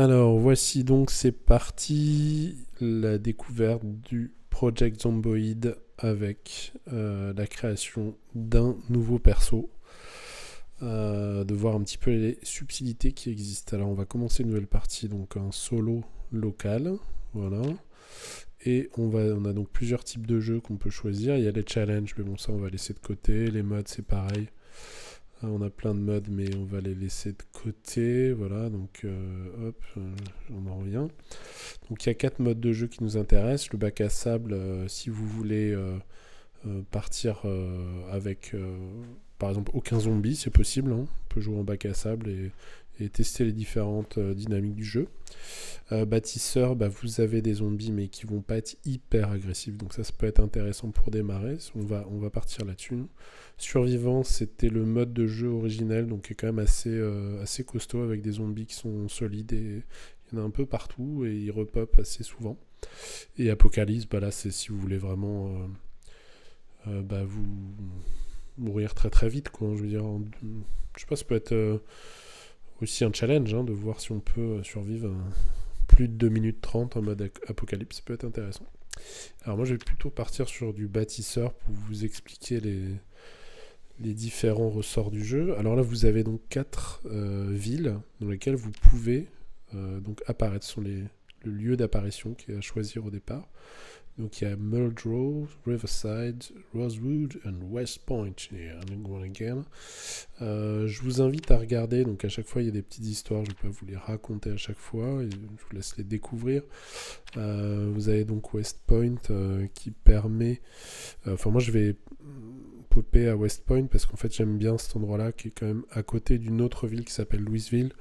Alors voici donc c'est parti, la découverte du Project Zomboid avec la création d'un nouveau perso, de voir un petit peu les subtilités qui existent. Alors on va commencer une nouvelle partie, donc un solo local, voilà. Et on a donc plusieurs types de jeux qu'on peut choisir. Il y a les challenges, mais bon ça on va laisser de côté. Les modes c'est pareil. On a plein de modes, mais on va les laisser de côté. Voilà, donc hop, on en revient. Donc il y a 4 modes de jeu qui nous intéressent. Le bac à sable, si vous voulez partir avec, par exemple, aucun zombie, c'est possible. Hein. On peut jouer en bac à sable et tester les différentes dynamiques du jeu. Bâtisseur, vous avez des zombies, mais qui vont pas être hyper agressifs. Donc ça peut être intéressant pour démarrer. On va partir là-dessus. Survivant, c'était le mode de jeu originel, donc qui est quand même assez costaud, avec des zombies qui sont solides et il y en a un peu partout et ils repopent assez souvent. Et Apocalypse, là c'est si vous voulez vraiment vous mourir très très vite, quoi. Je veux dire, je sais pas, ça peut être aussi un challenge, hein, de voir si on peut survivre plus de 2 minutes 30 en mode apocalypse, ça peut être intéressant. Alors moi je vais plutôt partir sur du bâtisseur pour vous expliquer les différents ressorts du jeu. Alors là vous avez donc 4 villes dans lesquelles vous pouvez donc apparaître. Ce sont le lieu d'apparition qui est à choisir au départ. Donc il y a Muldrow, Riverside, Rosewood and West Point. Yeah, again. Je vous invite à regarder, donc à chaque fois il y a des petites histoires, je ne vais pas vous les raconter à chaque fois, et je vous laisse les découvrir. Vous avez donc West Point qui permet... Enfin moi je vais popper à West Point parce qu'en fait j'aime bien cet endroit-là qui est quand même à côté d'une autre ville qui s'appelle Louisville,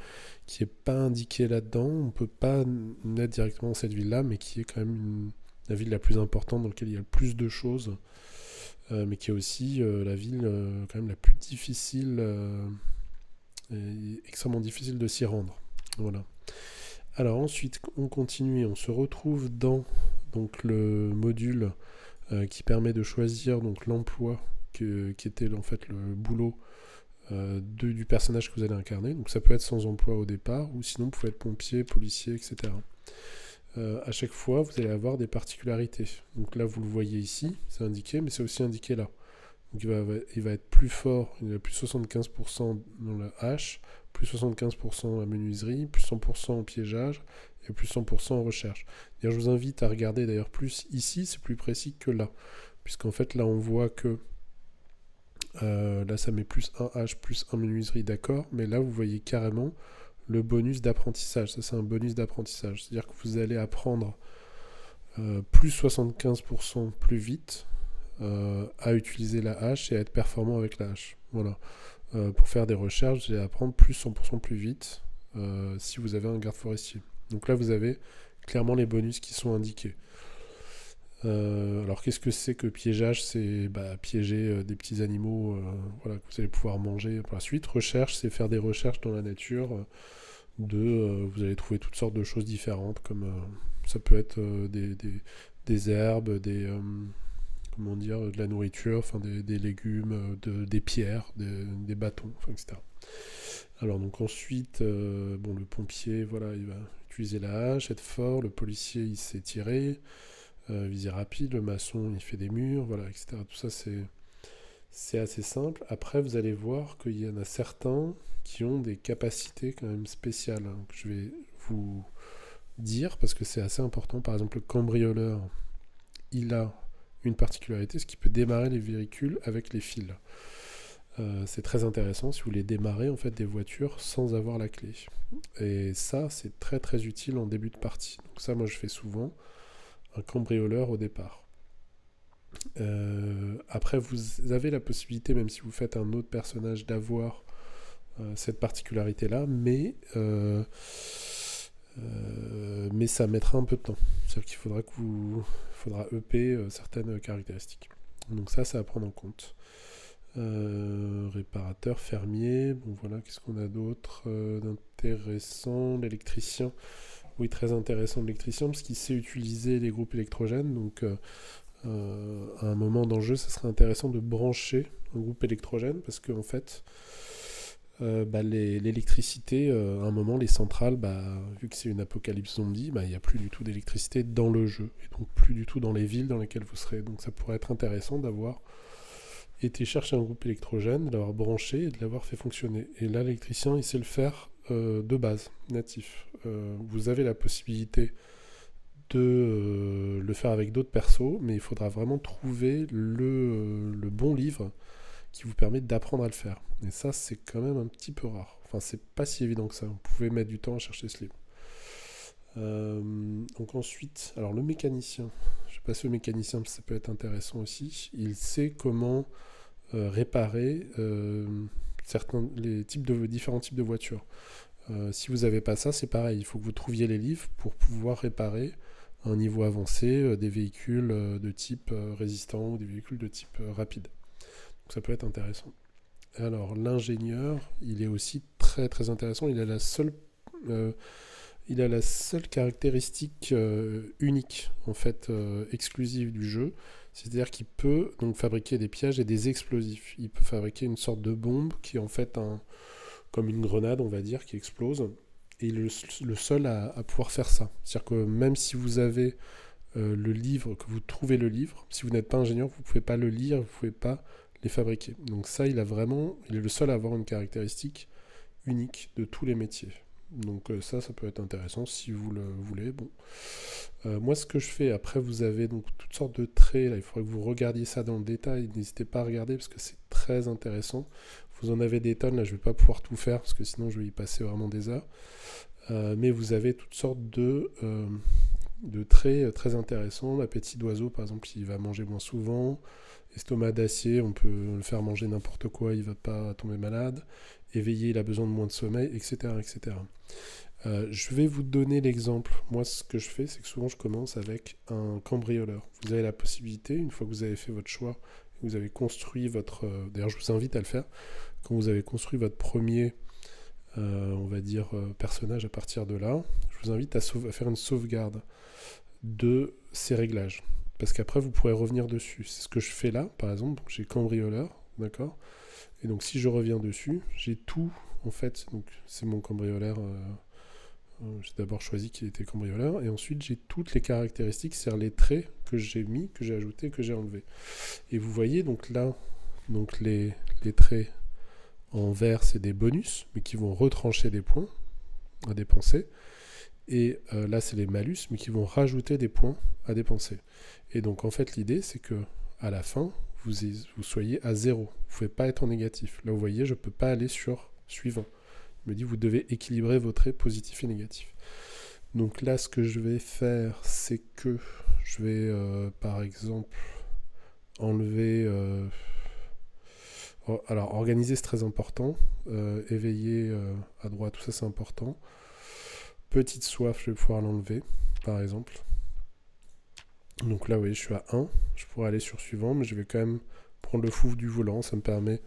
qui n'est pas indiquée là-dedans. On ne peut pas naître directement dans cette ville-là, mais qui est quand même la ville la plus importante dans laquelle il y a le plus de choses, mais qui est aussi la ville quand même la plus difficile, extrêmement difficile de s'y rendre. Voilà. Alors ensuite, on continue et on se retrouve dans donc, le module qui permet de choisir donc, l'emploi qui était en fait le boulot du personnage que vous allez incarner. Donc ça peut être sans emploi au départ, ou sinon vous pouvez être pompier, policier, etc. À chaque fois, vous allez avoir des particularités. Donc là, vous le voyez ici, c'est indiqué, mais c'est aussi indiqué là. Donc il va être plus fort, il a plus 75% dans la hache, plus 75% en menuiserie, plus 100% en piégeage et plus 100% en recherche. D'ailleurs, je vous invite à regarder d'ailleurs plus ici, c'est plus précis que là. Puisqu'en fait, là, on voit que là, ça met plus 1 hache, plus 1 menuiserie, d'accord, mais là, vous voyez carrément le bonus d'apprentissage. Ça, c'est un bonus d'apprentissage. C'est-à-dire que vous allez apprendre plus 75% plus vite à utiliser la hache et à être performant avec la hache. Voilà. Pour faire des recherches, vous allez apprendre plus 100% plus vite si vous avez un garde forestier. Donc là, vous avez clairement les bonus qui sont indiqués. Alors qu'est-ce que c'est que piégeage? C'est piéger des petits animaux voilà, que vous allez pouvoir manger par la suite. Recherche, c'est faire des recherches dans la nature. Vous allez trouver toutes sortes de choses différentes, comme ça peut être des herbes, comment dire, de la nourriture, enfin des légumes, des pierres, des bâtons, enfin, etc. Alors donc ensuite, le pompier, voilà, il va utiliser la hache, être fort. Le policier, il sait tirer, viser rapide. Le maçon, il fait des murs, voilà, etc. Tout ça, c'est assez simple. Après, vous allez voir qu'il y en a certains qui ont des capacités quand même spéciales, hein, que je vais vous dire parce que c'est assez important. Par exemple, le cambrioleur, il a une particularité, c'est qu'il peut démarrer les véhicules avec les fils. C'est très intéressant si vous voulez démarrer en fait des voitures sans avoir la clé. Et ça, c'est très très utile en début de partie. Donc ça, moi, je fais souvent un cambrioleur au départ. Après, vous avez la possibilité, même si vous faites un autre personnage, d'avoir cette particularité-là, mais ça mettra un peu de temps. C'est-à-dire qu'il faudra EP certaines caractéristiques. Donc ça à prendre en compte. Réparateur, fermier, bon voilà, qu'est-ce qu'on a d'autre d'intéressant? L'électricien, oui, très intéressant l'électricien, parce qu'il sait utiliser les groupes électrogènes, donc à un moment dans le jeu, ça serait intéressant de brancher un groupe électrogène, parce qu'en fait, l'électricité, à un moment, les centrales, vu que c'est une apocalypse zombie, il n'y a plus du tout d'électricité dans le jeu, et donc plus du tout dans les villes dans lesquelles vous serez. Donc ça pourrait être intéressant d'avoir été chercher un groupe électrogène, de l'avoir branché et de l'avoir fait fonctionner. Et là, l'électricien, il sait le faire de base, natif. Vous avez la possibilité de le faire avec d'autres persos, mais il faudra vraiment trouver le bon livre qui vous permet d'apprendre à le faire. Et ça, c'est quand même un petit peu rare. Enfin, c'est pas si évident que ça. Vous pouvez mettre du temps à chercher ce livre. Donc ensuite, alors le mécanicien. Je vais passer au mécanicien parce que ça peut être intéressant aussi. Il sait comment réparer différents types de voitures. Si vous n'avez pas ça, c'est pareil. Il faut que vous trouviez les livres pour pouvoir réparer à un niveau avancé des véhicules de type résistant ou des véhicules de type rapide. Donc ça peut être intéressant. Alors l'ingénieur, il est aussi très très intéressant. Euh, il a la seule caractéristique unique, en fait, exclusive du jeu. C'est-à-dire qu'il peut donc fabriquer des pièges et des explosifs. Il peut fabriquer une sorte de bombe qui est en fait comme une grenade, on va dire, qui explose. Et il est le seul à pouvoir faire ça. C'est-à-dire que même si vous avez le livre, que vous trouvez le livre, si vous n'êtes pas ingénieur, vous ne pouvez pas le lire, vous ne pouvez pas les fabriquer. Donc ça, il est le seul à avoir une caractéristique unique de tous les métiers. Donc ça peut être intéressant si vous le voulez. Bon. Moi, ce que je fais, après, vous avez donc toutes sortes de traits. Là, il faudrait que vous regardiez ça dans le détail. N'hésitez pas à regarder parce que c'est très intéressant. Vous en avez des tonnes. Là, je ne vais pas pouvoir tout faire parce que sinon, je vais y passer vraiment des heures. Mais vous avez toutes sortes de traits très intéressants. L'appétit d'oiseau, par exemple, il va manger moins souvent. Estomac d'acier, on peut le faire manger n'importe quoi, il ne va pas tomber malade. Éveillé, il a besoin de moins de sommeil, etc. etc. Je vais vous donner l'exemple. Moi, ce que je fais, c'est que souvent, je commence avec un cambrioleur. Vous avez la possibilité, une fois que vous avez fait votre choix, vous avez construit votre... D'ailleurs, je vous invite à le faire. Quand vous avez construit votre premier, on va dire, personnage à partir de là, je vous invite à faire une sauvegarde de ces réglages. Parce qu'après, vous pourrez revenir dessus. C'est ce que je fais là, par exemple. Donc, j'ai cambrioleur, d'accord. Et donc, si je reviens dessus, j'ai tout, en fait. Donc, c'est mon cambrioleur. J'ai d'abord choisi qu'il était cambrioleur. Et ensuite, j'ai toutes les caractéristiques, c'est-à-dire les traits que j'ai mis, que j'ai ajoutés, que j'ai enlevés. Et vous voyez, donc là, donc les traits en vert, c'est des bonus, mais qui vont retrancher des points à dépenser. Et là, c'est les malus, mais qui vont rajouter des points à dépenser. Et donc, en fait, l'idée, c'est que à la fin, vous soyez à 0. Vous ne pouvez pas être en négatif. Là, vous voyez, je ne peux pas aller sur suivant. Il me dit, vous devez équilibrer vos traits positifs et négatifs. Donc là, ce que je vais faire, c'est que je vais, par exemple, enlever... alors, organiser, c'est très important. Éveiller à droite, tout ça, c'est important. Petite soif, je vais pouvoir l'enlever, par exemple. Donc là, oui, je suis à 1. Je pourrais aller sur suivant, mais je vais quand même prendre le fouf du volant. Ça me permet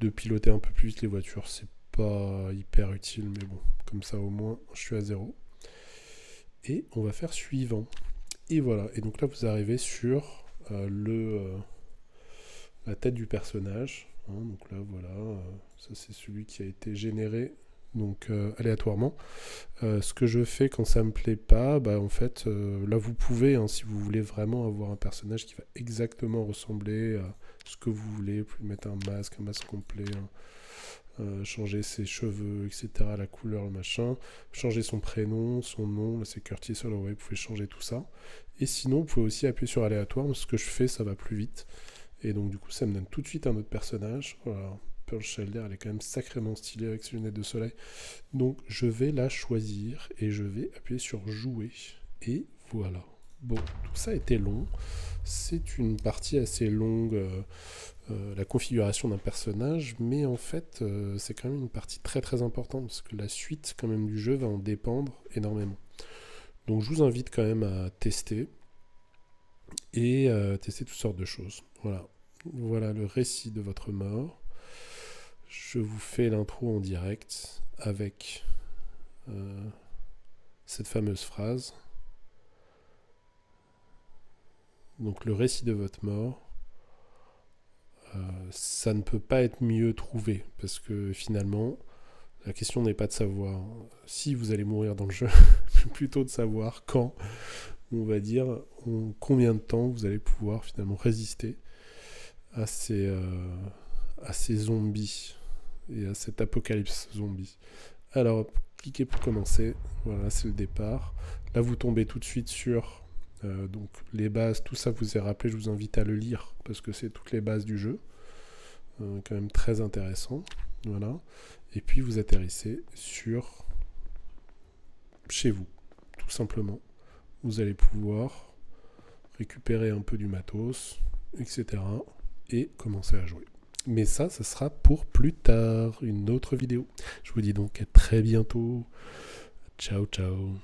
de piloter un peu plus vite les voitures. C'est pas hyper utile, mais bon, comme ça au moins, je suis à 0. Et on va faire suivant. Et voilà. Et donc là, vous arrivez sur la tête du personnage. Hein, donc là, voilà. Ça, c'est celui qui a été généré donc aléatoirement. Ce que je fais quand ça me plaît pas, en fait, là vous pouvez, hein, si vous voulez vraiment avoir un personnage qui va exactement ressembler à ce que vous voulez, vous pouvez mettre un masque complet, hein, changer ses cheveux, etc., la couleur, le machin, changer son prénom, son nom, là c'est Curtis Holloway, vous pouvez changer tout ça. Et sinon, vous pouvez aussi appuyer sur aléatoire, mais ce que je fais, ça va plus vite. Et donc du coup, ça me donne tout de suite un autre personnage. Voilà. Pearl Shelder, elle est quand même sacrément stylée avec ses lunettes de soleil. Donc je vais la choisir et je vais appuyer sur jouer. Et voilà. Bon, tout ça a été long. C'est une partie assez longue, la configuration d'un personnage, mais en fait, c'est quand même une partie très très importante parce que la suite quand même du jeu va en dépendre énormément. Donc je vous invite quand même à tester et tester toutes sortes de choses. Voilà. Voilà le récit de votre mort. Je vous fais l'intro en direct avec cette fameuse phrase. Donc le récit de votre mort. ça ne peut pas être mieux trouvé, parce que finalement, la question n'est pas de savoir si vous allez mourir dans le jeu, mais plutôt de savoir quand, on va dire, combien de temps vous allez pouvoir finalement résister à ces zombies et à cet apocalypse zombie. Alors, cliquez pour commencer. Voilà, c'est le départ. Là, vous tombez tout de suite sur donc les bases, tout ça vous est rappelé. Je vous invite à le lire parce que c'est toutes les bases du jeu. Quand même très intéressant. Voilà. Et puis vous atterrissez sur chez vous, tout simplement. Vous allez pouvoir récupérer un peu du matos, etc. et commencer à jouer. Mais ça sera pour plus tard, une autre vidéo. Je vous dis donc à très bientôt. Ciao, ciao.